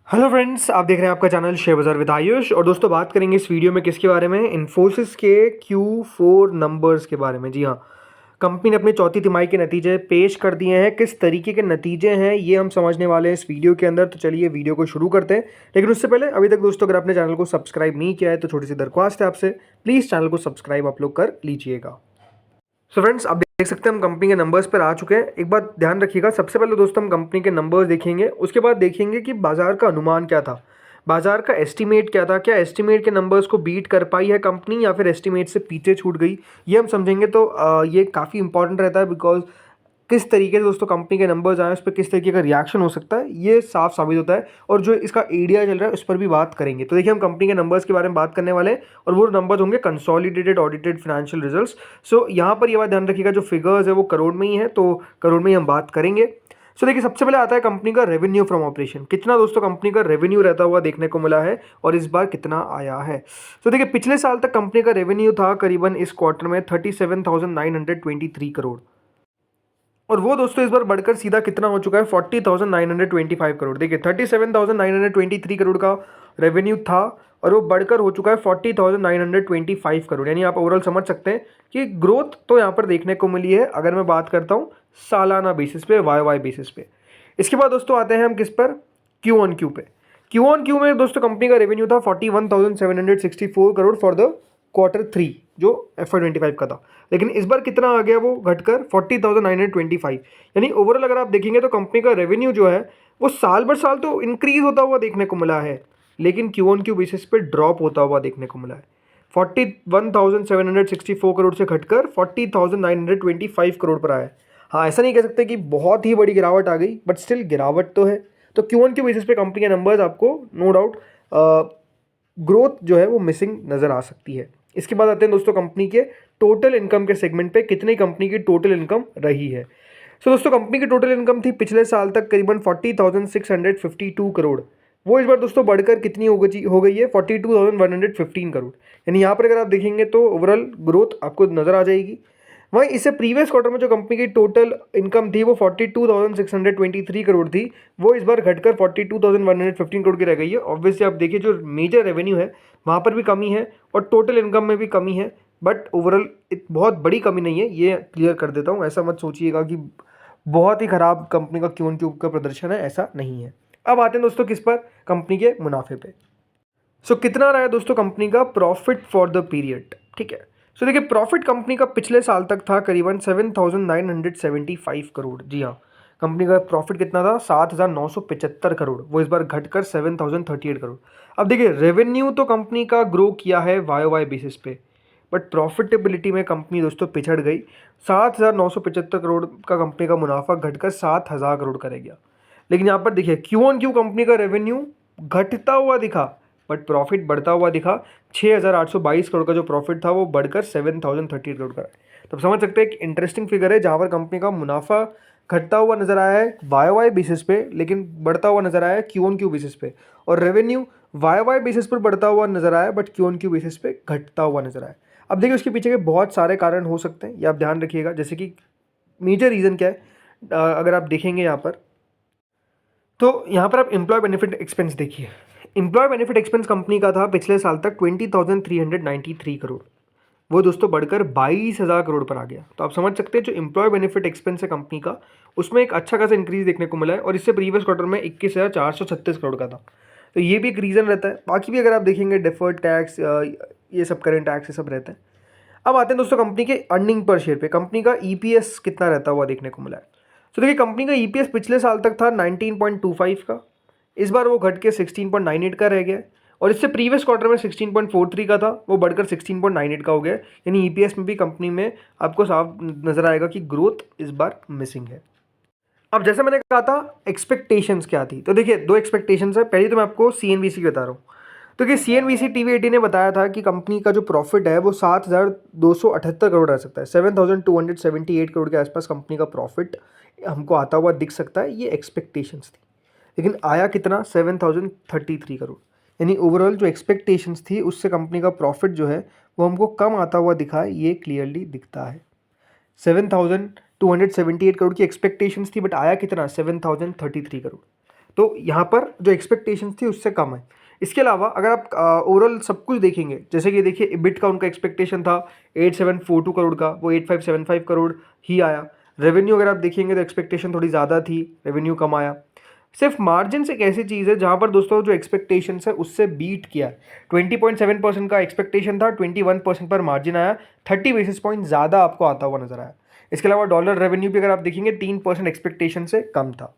Hello friends, आप देख रहे हैं आपका चैनल शेयर बाजार विद आयुष। और दोस्तों, बात करेंगे इस वीडियो में किसके बारे में? इन्फोसिस के Q4 नंबर्स के बारे में। जी हाँ, कंपनी ने अपनी चौथी तिमाही के नतीजे पेश कर दिए हैं। किस तरीके के नतीजे हैं ये हम समझने वाले हैं इस वीडियो के अंदर। तो चलिए वीडियो को शुरू करते हैं। लेकिन उससे पहले अभी तक दोस्तों अगर आपने चैनल को सब्सक्राइब नहीं किया है तो छोटी सी दरख्वास्त है आपसे, प्लीज़ चैनल को सब्सक्राइब आप लोग कर लीजिएगा। सो फ्रेंड्स, आप देख सकते हैं हम कंपनी के नंबर्स पर आ चुके हैं। एक बात ध्यान रखिएगा, सबसे पहले दोस्तों हम कंपनी के नंबर्स देखेंगे, उसके बाद देखेंगे कि बाजार का अनुमान क्या था, बाजार का एस्टीमेट क्या था, क्या एस्टीमेट के नंबर्स को बीट कर पाई है कंपनी या फिर एस्टीमेट से पीछे छूट गई, ये हम समझेंगे। तो ये काफ़ी इंपॉर्टेंट रहता है, बिकॉज किस तरीके से दोस्तों कंपनी के नंबर्स आए, उस पर किस तरीके का रिएक्शन हो सकता है, ये साफ साबित होता है। और जो इसका एरिया चल रहा है उस पर भी बात करेंगे। तो देखिए, हम कंपनी के नंबर्स के बारे में बात करने वाले हैं और वो नंबर्स होंगे कंसोलिडेटेड ऑडिटेड फाइनेंशियल रिजल्ट्स। सो यहाँ पर ये बात ध्यान रखिएगा, जो फिगर्स है वो करोड़ में ही है, तो करोड़ में ही हम बात करेंगे। सो देखिए, सबसे पहले आता है कंपनी का रेवेन्यू फ्रॉम ऑपरेशन। कितना दोस्तों कंपनी का रेवेन्यू रहता हुआ देखने को मिला है और इस बार कितना आया है। तो देखिए, पिछले साल तक कंपनी का रेवेन्यू था करीबन इस क्वार्टर में 37,923 करोड़, और वो दोस्तों इस बार बढ़कर सीधा कितना हो चुका है 40,925 करोड़। देखिए, 37,923 करोड़ का रेवेन्यू था और वो बढ़कर हो चुका है 40,925 करोड़। यानी आप ओवरऑल समझ सकते हैं कि ग्रोथ तो यहाँ पर देखने को मिली है, अगर मैं बात करता हूँ सालाना बेसिस पे, वाई बेसिस पे। इसके बाद दोस्तों आते हैं हम किस पर? क्यू ऑन क्यू पे। क्यू ऑन क्यू में दोस्तों कंपनी का रेवेन्यू था 41,764 करोड़ फॉर द Q3 जो FY25 का था। लेकिन इस बार कितना आ गया, वो घटकर 40,925। यानी ओवरऑल अगर आप देखेंगे तो कंपनी का रेवेन्यू जो है वो साल भर साल तो इंक्रीज होता हुआ देखने को मिला है, लेकिन क्यू ऑन क्यू बेसिस पे ड्रॉप होता हुआ देखने को मिला है। 41,764 करोड़ से घटकर 40,925 करोड़ पर आया है। हाँ, ऐसा नहीं कह सकते कि बहुत ही बड़ी गिरावट आ गई, बट स्टिल गिरावट तो है। तो क्यू ऑन क्यू बेसिस पे कंपनी के नंबर्स आपको नो डाउट ग्रोथ जो है वो मिसिंग नज़र आ सकती है। इसके बाद आते हैं दोस्तों कंपनी के टोटल इनकम के सेगमेंट पे, कितनी कंपनी की टोटल इनकम रही है। सो दोस्तों, कंपनी की टोटल इनकम थी पिछले साल तक करीबन 40,652 करोड़। वो इस बार दोस्तों बढ़कर कितनी हो गई है 42,115 करोड़। यानी यहाँ पर अगर आप देखेंगे तो ओवरऑल ग्रोथ आपको नज़र आ जाएगी। वहीं इससे प्रीवियस क्वार्टर में जो कंपनी की टोटल इनकम थी वो 42,623 करोड़ थी, वो इस बार घटकर 42,115 करोड़ की रह गई है। ऑब्वियसली आप देखिए, जो मेजर रेवेन्यू है वहाँ पर भी कमी है और टोटल इनकम में भी कमी है, बट ओवरऑल बहुत बड़ी कमी नहीं है, ये क्लियर कर देता हूँ। ऐसा मत सोचिएगा कि बहुत ही ख़राब कंपनी का क्यू ऑन क्यू का प्रदर्शन है, ऐसा नहीं है। अब आते हैं दोस्तों किस पर? कंपनी के मुनाफे पे। सो कितना रहा है दोस्तों कंपनी का प्रॉफिट फॉर द पीरियड? ठीक है, सो देखिए, प्रॉफिट कंपनी का पिछले साल तक था करीबन 7,975 करोड़। जी हाँ, कंपनी का प्रॉफिट कितना था? 7,975 करोड़। वो इस बार घटकर 7,038 करोड़। अब देखिए, रेवेन्यू तो कंपनी का ग्रो किया है वाई बेसिस पे, बट प्रॉफिटेबिलिटी में कंपनी दोस्तों पिछड़ गई। 7,975 करोड़ का कंपनी का मुनाफा घटकर 7,000 करोड़ का रह गया। लेकिन यहाँ पर देखिए, क्यू ऑन क्यू कंपनी का रेवेन्यू घटता हुआ दिखा, बट प्रॉफिट बढ़ता हुआ दिखा। 6,822 करोड़ का जो प्रॉफिट था वो बढ़कर 7,038 करोड़ का है। तो आप समझ सकते हैं एक इंटरेस्टिंग फिगर है, जहाँ पर कंपनी का मुनाफा घटता हुआ नजर आया है वाई बेसिस पे, लेकिन बढ़ता हुआ नजर आया है क्यू ऑन क्यू बेसिस पे। और रेवेन्यू वाई बेसिस पर बढ़ता हुआ नजर आया है, but Q on Q basis पे घटता हुआ नजर आया है। अब देखिए, उसके पीछे के बहुत सारे कारण हो सकते हैं, ये आप ध्यान रखिएगा। जैसे कि मेजर रीज़न क्या है, अगर आप देखेंगे यहाँ पर, तो यहाँ पर आप एम्प्लॉय बेनिफिट एक्सपेंस देखिए। एम्प्लॉय बेनिफिट एक्सपेंस कंपनी का था पिछले साल तक 20,393 करोड़, वो दोस्तों बढ़कर 22,000 करोड़ पर आ गया। तो आप समझ सकते हैं जो एम्प्लॉय बेनिफिट एक्सपेंस है कंपनी का, उसमें एक अच्छा खासा इंक्रीज देखने को मिला है, और इससे प्रीवियस क्वार्टर में 21,436 करोड़ का था। तो ये भी एक रीज़न रहता है। बाकी भी अगर आप देखेंगे डेफर्ड टैक्स, ये सब करेंट टैक्स, ये सब रहते हैं। अब आते हैं दोस्तों कंपनी के अर्निंग पर शेयर पे। कंपनी का ईपीएस कितना रहता हुआ देखने को मिला है। तो देखिए, कंपनी का ईपीएस पिछले साल तक था 19.25 का, इस बार वो घट के 16.98 का रह गया। और इससे प्रीवियस क्वार्टर में 16.43 का था, वो बढ़कर 16.98 का हो गया। यानी ईपीएस में भी कंपनी में आपको साफ नजर आएगा कि ग्रोथ इस बार मिसिंग है। अब जैसे मैंने कहा था एक्सपेक्टेशंस क्या थी, तो देखिए दो एक्सपेक्टेशंस है। पहली तो मैं आपको सीएनबीसी बता रहा हूँ। तो कि सीएनबीसी टीवी18 ने बताया था कि कंपनी का जो प्रॉफिट है वो 7,278 करोड़ रह सकता है। 7,278 करोड़ के आसपास कंपनी का प्रॉफिट हमको आता हुआ दिख सकता है, ये एक्सपेक्टेशंस थी। लेकिन आया कितना? 7,033 करोड़। यानी ओवरऑल जो एक्सपेक्टेशंस थी उससे कंपनी का प्रॉफिट जो है वो हमको कम आता हुआ दिखा है, ये क्लियरली दिखता है। 7,278 करोड़ की एक्सपेक्टेशंस थी, बट आया कितना? 7,033 करोड़। तो यहाँ पर जो एक्सपेक्टेशन थी उससे कम है। इसके अलावा अगर आप ओवरऑल सब कुछ देखेंगे, जैसे कि देखिए इबिट का उनका एक्सपेक्टेशन था 8742 करोड़ का, वो 8575 करोड़ ही आया। रेवेन्यू अगर आप देखेंगे तो एक्सपेक्टेशन थोड़ी ज़्यादा थी, रेवेन्यू कम आया। सिर्फ मार्जिन एक ऐसी चीज़ है जहाँ पर दोस्तों जो एक्सपेक्टेशन है उससे बीट किया। 20.7% का एक्सपेक्टेशन था, 21% पर मार्जिन आया, 30 बेसिस पॉइंट ज़्यादा आपको आता हुआ नजर आया। इसके अलावा डॉलर रेवेन्यू भी अगर आप देखेंगे 3% एक्सपेक्टेशन से कम था।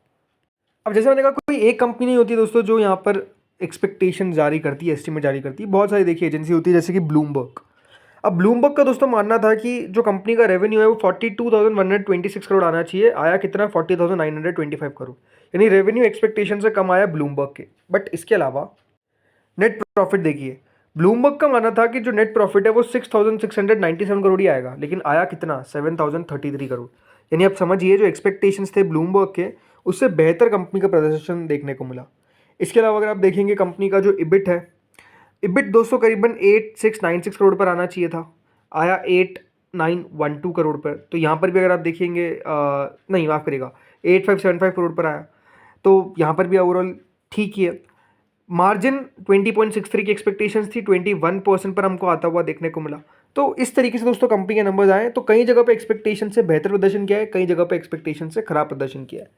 अब जैसे मैंने कहा, कोई एक कंपनी नहीं होती दोस्तों जो यहाँ पर एक्सपेक्टेशन जारी करती है, एस्टिमेट जारी करती है। बहुत सारी देखिए एजेंसी होती है जैसे कि ब्लूमबर्ग। अब ब्लूमबर्ग का दोस्तों मानना था कि जो कंपनी का रेवेन्यू है वो 42,126 करोड़ आना चाहिए। आया कितना? 40,925 करोड़, यानी रेवेन्यू एक्सपेक्टेशन से कम आया ब्लूमबर्ग के। बट इसके अलावा नेट प्रॉफिट देखिए, ब्लूमबर्ग का मानना था कि जो नेट प्रॉफिट है वो 6,697 करोड़ ही आएगा, लेकिन आया कितना? 7,033 करोड़। यानी आप समझिए जो एक्सपेक्टेशंस थे ब्लूमबर्ग के उससे बेहतर कंपनी का प्रदर्शन देखने को मिला। इसके अलावा अगर आप देखेंगे कंपनी का जो इबिट है, इबिट दोस्तों करीबन 8696 करोड़ पर आना चाहिए था, आया 8912 करोड़ पर। तो यहाँ पर भी अगर आप देखेंगे नहीं माफ़ करिएगा 8575 करोड़ पर आया, तो यहाँ पर भी ओवरऑल ठीक ही है। मार्जिन 20.63 की एक्सपेक्टेशंस थी, 21% पर हमको आता हुआ देखने को मिला। तो इस तरीके से दोस्तों कंपनी के नंबर्स आए। तो कई जगह पे एक्सपेक्टेशन से बेहतर प्रदर्शन किया है, कई जगह पे एक्सपेक्टेशन से खराब प्रदर्शन किया है।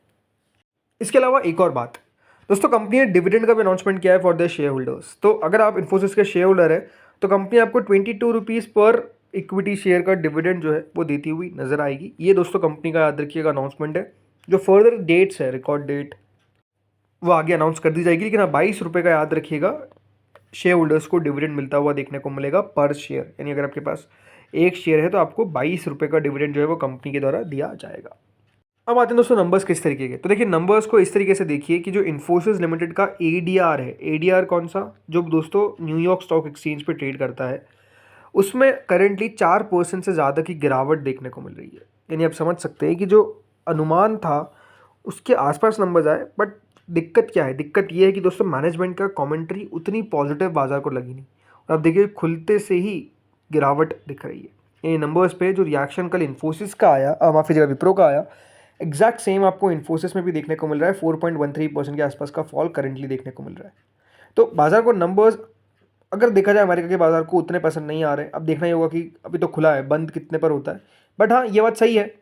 इसके अलावा एक और बात दोस्तों, कंपनी ने डिविडेंड का भी अनाउंसमेंट किया है फॉर द शेयर होल्डर्स। तो अगर आप इन्फोसिस के शेयर होल्डर है तो कंपनी आपको 22 रुपीज़ पर इक्विटी शेयर का डिविडेंड जो है वो देती हुई नजर आएगी। ये दोस्तों कंपनी का याद रखिएगा अनाउंसमेंट है। जो फर्दर डेट्स है, रिकॉर्ड डेट, वो आगे अनाउंस कर दी जाएगी। लेकिन हाँ 22 रुपये का याद रखिएगा, शेयर होल्डर्स को डिविडेंड मिलता हुआ देखने को मिलेगा पर शेयर। यानी अगर आपके पास एक शेयर है तो आपको 22 रुपये का डिविडेंड जो है वो कंपनी के द्वारा दिया जाएगा। अब आते हैं दोस्तों नंबर्स किस तरीके के। तो देखिए नंबर्स को इस तरीके से देखिए कि जो इन्फोसिस लिमिटेड का एडीआर है, एडीआर कौन सा? जो दोस्तों न्यूयॉर्क स्टॉक एक्सचेंज पे ट्रेड करता है, उसमें करेंटली 4% से ज़्यादा की गिरावट देखने को मिल रही है। यानी आप समझ सकते हैं कि जो अनुमान था उसके आसपास नंबर्स आए। बट दिक्कत क्या है? दिक्कत ये है कि दोस्तों मैनेजमेंट का कमेंट्री उतनी पॉजिटिव बाजार को लगी नहीं। और अब देखिए खुलते से ही गिरावट दिख रही है। ये नंबर्स पे जो रिएक्शन कल इन्फोसिस का आया, माफ़ी जगह विप्रो का आया, एग्जैक्ट सेम आपको इन्फोसिस में भी देखने को मिल रहा है। 4.13% के आसपास का फॉल करेंटली देखने को मिल रहा है। तो बाजार को नंबर्स अगर देखा जाए अमेरिका के बाजार को उतने पसंद नहीं आ रहे। अब देखना ही होगा कि अभी तो खुला है, बंद कितने पर होता है। बट हाँ ये बात सही है,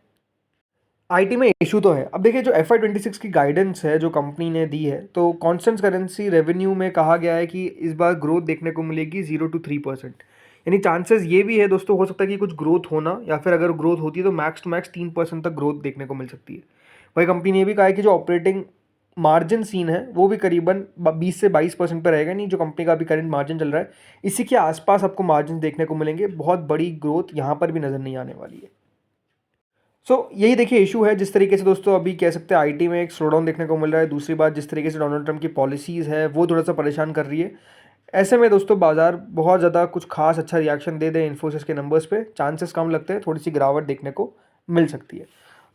आईटी में इशू तो है। अब देखिए जो FY26 की गाइडेंस है जो कंपनी ने दी है, तो कांस्टेंट करेंसी रेवेन्यू में कहा गया है कि इस बार ग्रोथ देखने को मिलेगी 0 to 3%। यानी चांसेस ये भी है दोस्तों, हो सकता है कि कुछ ग्रोथ होना, या फिर अगर ग्रोथ होती है तो मैक्स टू मैक्स 3% तक ग्रोथ देखने को मिल सकती है। वही कंपनी ने भी कहा है कि जो ऑपरेटिंग मार्जिन सीन है वो भी करीबन 20 से 22% पर रहेगा। नहीं, जो कंपनी का अभी करंट मार्जिन चल रहा है इसी के आसपास आपको मार्जिन देखने को मिलेंगे। बहुत बड़ी ग्रोथ यहाँ पर भी नज़र नहीं आने वाली है। यही देखिए इशू है। जिस तरीके से दोस्तों अभी कह सकते हैं आईटी में एक स्लोडाउन देखने को मिल रहा है। दूसरी बात, जिस तरीके से डोनाल्ड ट्रंप की पॉलिसीज़ है वो थोड़ा सा परेशान कर रही है। ऐसे में दोस्तों बाजार बहुत ज़्यादा कुछ खास अच्छा रिएक्शन दे दे इन्फोसिस के नंबर्स पे चांसेस कम लगते हैं, थोड़ी सी गिरावट देखने को मिल सकती है।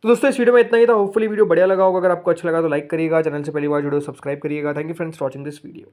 तो दोस्तों इस वीडियो में इतना ही था। होपफुली वीडियो बढ़िया लगा होगा। अगर आपको अच्छा लगा तो लाइक करिएगा, चैनल से पहली बार जुड़े हो सब्सक्राइब करिएगा। Thank you friends for watching this video.